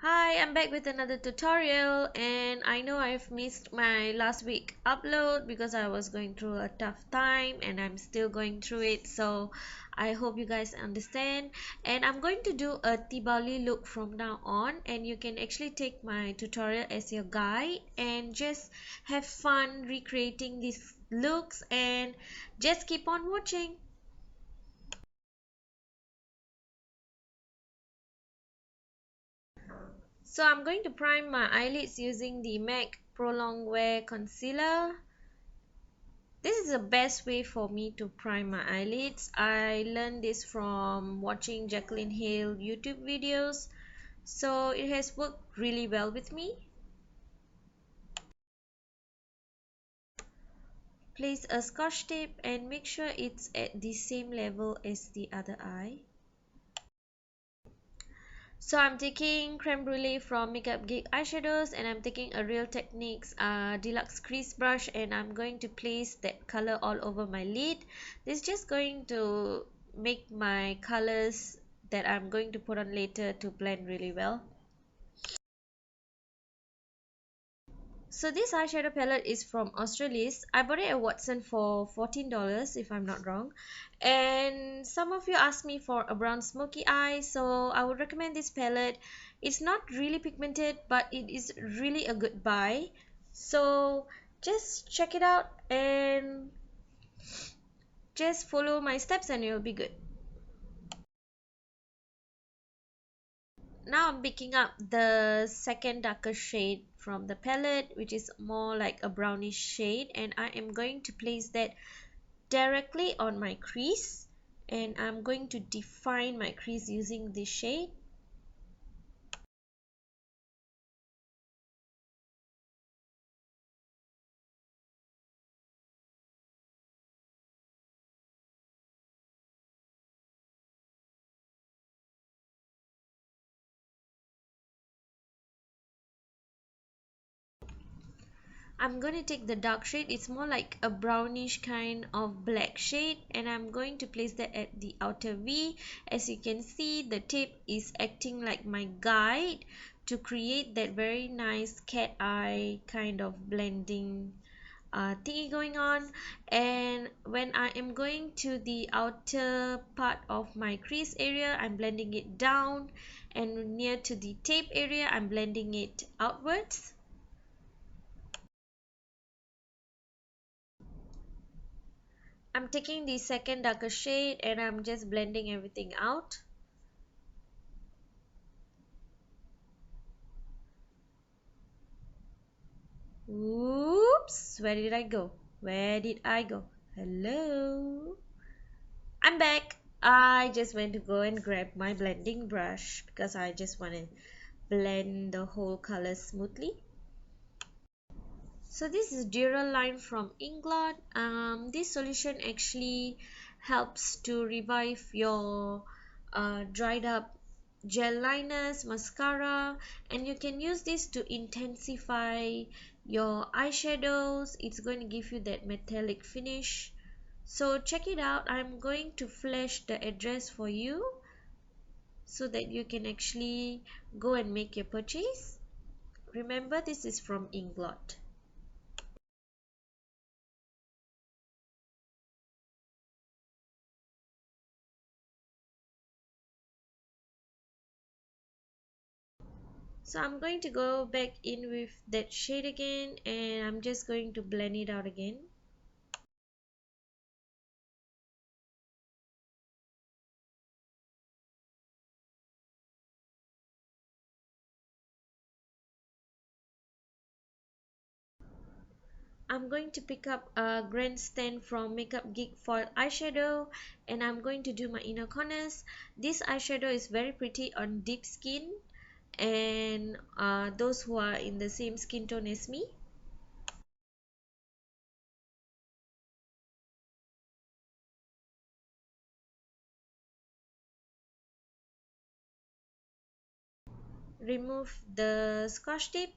Hi, I'm back with another tutorial, and I know I've missed my last week upload because I was going through a tough time and I'm still going through it, so I hope you guys understand. And I'm going to do a Deepavali look from now on, and you can actually take my tutorial as your guide and just have fun recreating these looks and just keep on watching. So I'm going to prime my eyelids using the MAC Prolongwear concealer. This is the best way for me to prime my eyelids. I learned this from watching Jacqueline Hill YouTube videos, so it has worked really well with me. Place a scotch tape and make sure it's at the same level as the other eye. So I'm taking Crème Brulee from Makeup Geek Eyeshadows, and I'm taking a Real Techniques Deluxe Crease Brush, and I'm going to place that color all over my lid. This is just going to make my colors that I'm going to put on later to blend really well. So this eyeshadow palette is from Australis. I bought it at Watson for $14 if I'm not wrong. And some of you asked me for a brown smoky eye, so I would recommend this palette. It's not really pigmented, but it is really a good buy. So just check it out and just follow my steps and you'll be good. Now I'm picking up the second darker shade from the palette, which is more like a brownish shade, and I am going to place that directly on my crease, and I'm going to define my crease using this shade. I'm going to take the dark shade, it's more like a brownish kind of black shade, and I'm going to place that at the outer V. As you can see, the tape is acting like my guide to create that very nice cat eye kind of blending thingy going on. And when I am going to the outer part of my crease area, I'm blending it down, and near to the tape area, I'm blending it outwards. I'm taking the second darker shade and I'm just blending everything out. Oops, where did I go? Where did I go? Hello? I'm back. I just went to go and grab my blending brush because I just want to blend the whole color smoothly. So this is Duraline from Inglot. This solution actually helps to revive your dried up gel liners, mascara, and you can use this to intensify your eyeshadows. It's going to give you that metallic finish. So check it out. I'm going to flash the address for you so that you can actually go and make your purchase. Remember, this is from Inglot. So I'm going to go back in with that shade again, and I'm just going to blend it out again. I'm going to pick up a Grandstand from Makeup Geek foil eyeshadow, and I'm going to do my inner corners. This eyeshadow is very pretty on deep skin and those who are in the same skin tone as me. Remove the scotch tape.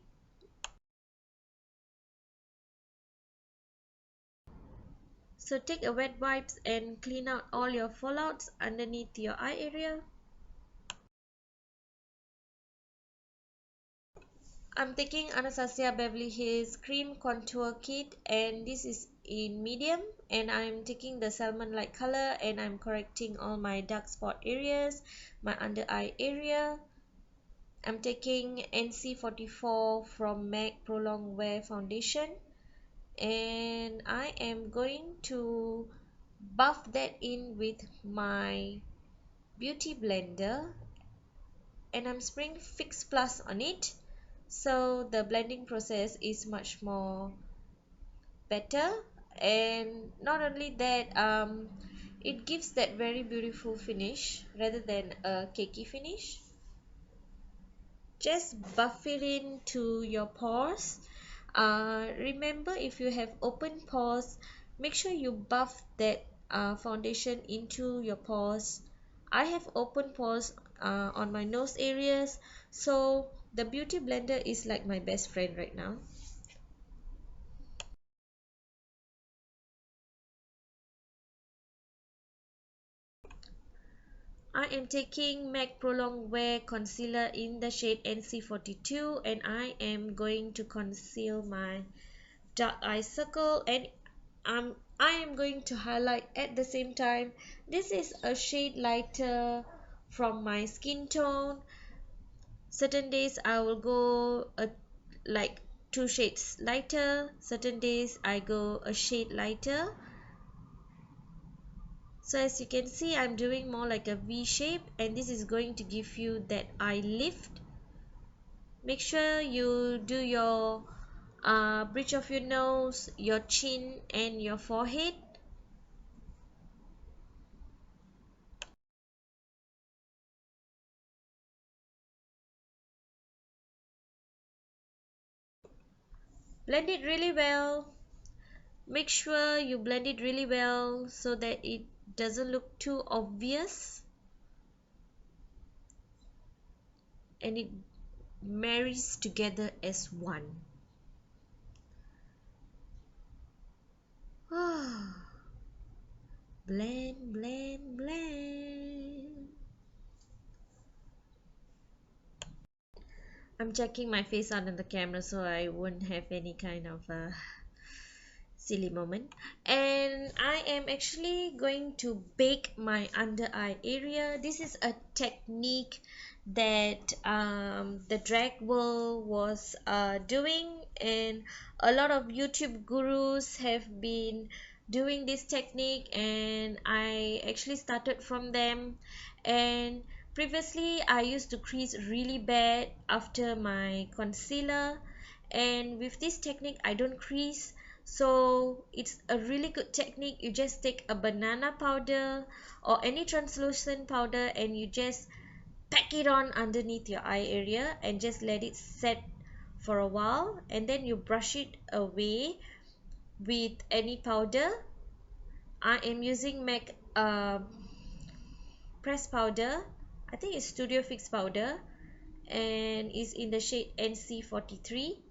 So take a wet wipes and clean out all your fallouts underneath your eye area. I'm taking Anastasia Beverly Hills Cream Contour Kit, and this is in medium, and I'm taking the salmon light color, and I'm correcting all my dark spot areas, my under eye area. I'm taking NC44 from MAC Prolongwear foundation, and I am going to buff that in with my beauty blender, and I'm spraying Fix Plus on it, so the blending process is much more better. And not only that, it gives that very beautiful finish rather than a cakey finish. Just buff it into your pores. Remember, if you have open pores, make sure you buff that foundation into your pores. I have open pores on my nose areas, so the beauty blender is like my best friend right now. I am taking MAC Prolongwear concealer in the shade NC42, and I am going to conceal my dark eye circle, and I am going to highlight at the same time. This is a shade lighter from my skin tone. Certain days I will go like 2 shades lighter, certain days I go a shade lighter. So as you can see, I'm doing more like a V shape, and this is going to give you that eye lift. Make sure you do your bridge of your nose, your chin, and your forehead. Blend it really well. Make sure you blend it really well so that it doesn't look too obvious, and it marries together as one. Blend, blend, blend. I'm checking my face out on the camera so I won't have any kind of silly moment. And I am actually going to bake my under eye area. This is a technique that the drag world was doing, and a lot of YouTube gurus have been doing this technique, and I actually started from them. And previously I used to crease really bad after my concealer, and with this technique I don't crease. So it's a really good technique. You just take a banana powder or any translucent powder, and you just pack it on underneath your eye area and just let it set for a while, and then you brush it away with any powder. I am using MAC press powder. I think it's Studio Fix powder, and is in the shade NC43.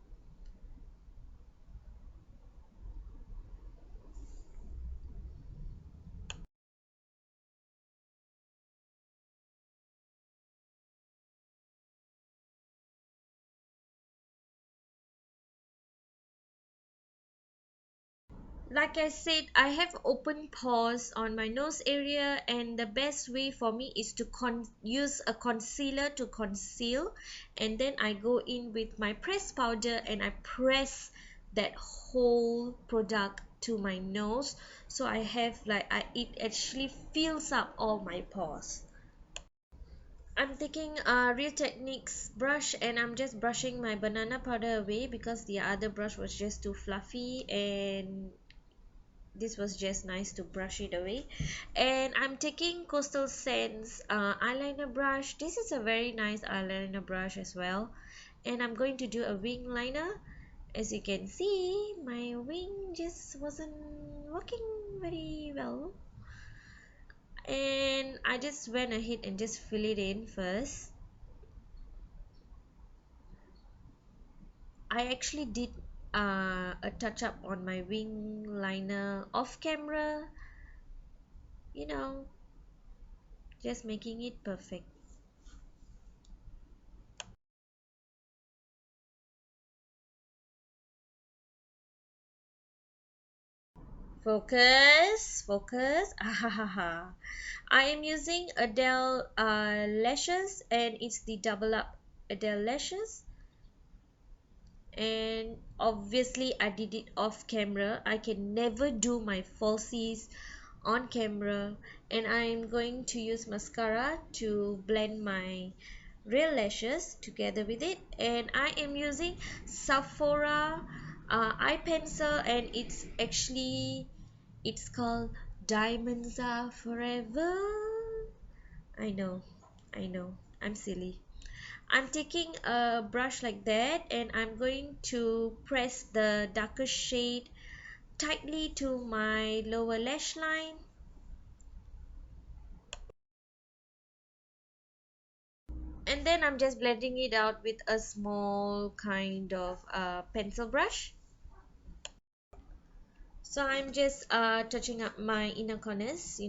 Like I said, I have open pores on my nose area, and the best way for me is to use a concealer to conceal, and then I go in with my press powder and I press that whole product to my nose, so I have like it actually fills up all my pores. I'm taking a Real Techniques brush, and I'm just brushing my banana powder away because the other brush was just too fluffy, and this was just nice to brush it away. And I'm taking Coastal Sands eyeliner brush. This is a very nice eyeliner brush as well, and I'm going to do a wing liner. As you can see, my wing just wasn't working very well, and I just went ahead and just fill it in first. I actually did a touch up on my wing liner off camera, you know, just making it perfect. Focus, focus. I am using Adele lashes, and it's the double up Adele lashes. And obviously I did it off camera. I can never do my falsies on camera. And I'm going to use mascara to blend my real lashes together with it. And I am using Sephora eye pencil, and it's called Diamonds Are Forever. I know, I'm silly. I'm taking a brush like that, and I'm going to press the darker shade tightly to my lower lash line, and then I'm just blending it out with a small kind of pencil brush. So I'm just touching up my inner corners,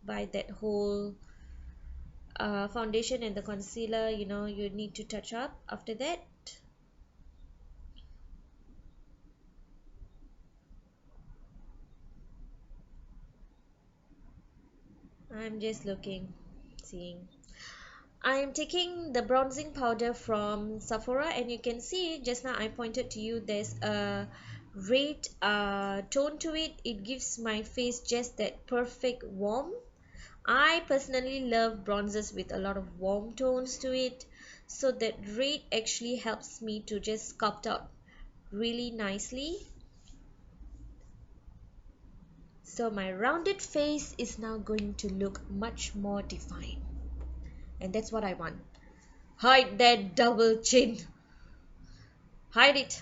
by that whole foundation and the concealer, you need to touch up after that. I'm just looking, seeing. I am taking the bronzing powder from Sephora, and you can see just now I pointed to you there's a red tone to it. It gives my face just that perfect warm. I personally love bronzers with a lot of warm tones to it, so that red actually helps me to just sculpt out really nicely. So my rounded face is now going to look much more defined, and that's what I want. Hide that double chin. Hide it.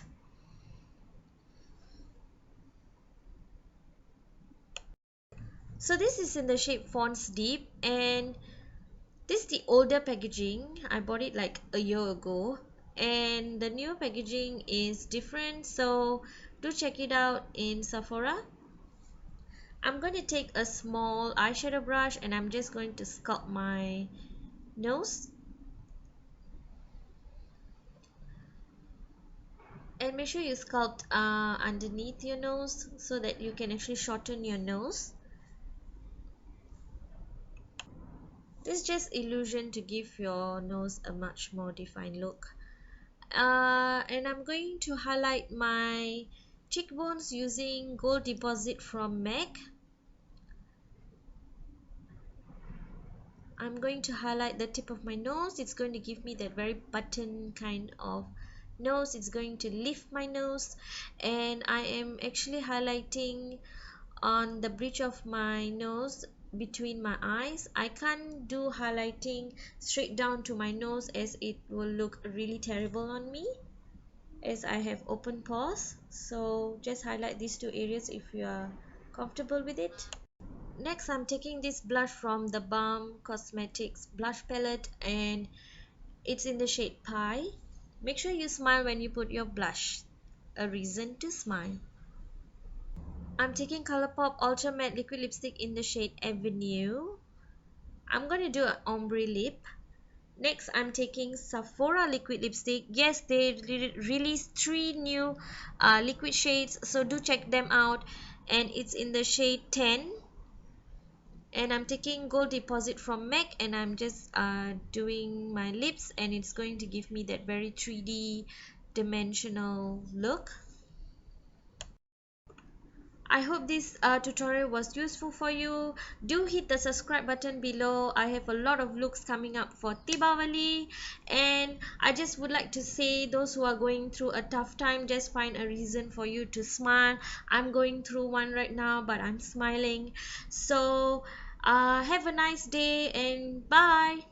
So this is in the shade Fance Deep, and this is the older packaging. I bought it like a year ago, and the new packaging is different, so do check it out in Sephora. I'm going to take a small eyeshadow brush, and I'm just going to sculpt my nose, and make sure you sculpt underneath your nose so that you can actually shorten your nose. This is just illusion to give your nose a much more defined look. And I'm going to highlight my cheekbones using Gold Deposit from MAC. I'm going to highlight the tip of my nose. It's going to give me that very button kind of nose. It's going to lift my nose, and I am actually highlighting on the bridge of my nose between my eyes. I can't do highlighting straight down to my nose, as it will look really terrible on me, as I have open pores. So just highlight these two areas if you are comfortable with it. Next, I'm taking this blush from the Balm Cosmetics blush palette, and it's in the shade Pie. Make sure you smile when you put your blush. A reason to smile. I'm taking ColourPop Ultra Matte Liquid Lipstick in the shade Avenue. I'm going to do an ombre lip. Next, I'm taking Sephora Liquid Lipstick. Yes, they released 3 new liquid shades, so do check them out. And it's in the shade 10. And I'm taking Gold Deposit from MAC, and I'm just doing my lips, and it's going to give me that very 3D dimensional look. I hope this tutorial was useful for you. Do hit the subscribe button below. I have a lot of looks coming up for Deepavali, and I just would like to say, those who are going through a tough time, just find a reason for you to smile. I'm going through one right now, but I'm smiling. So have a nice day, and bye.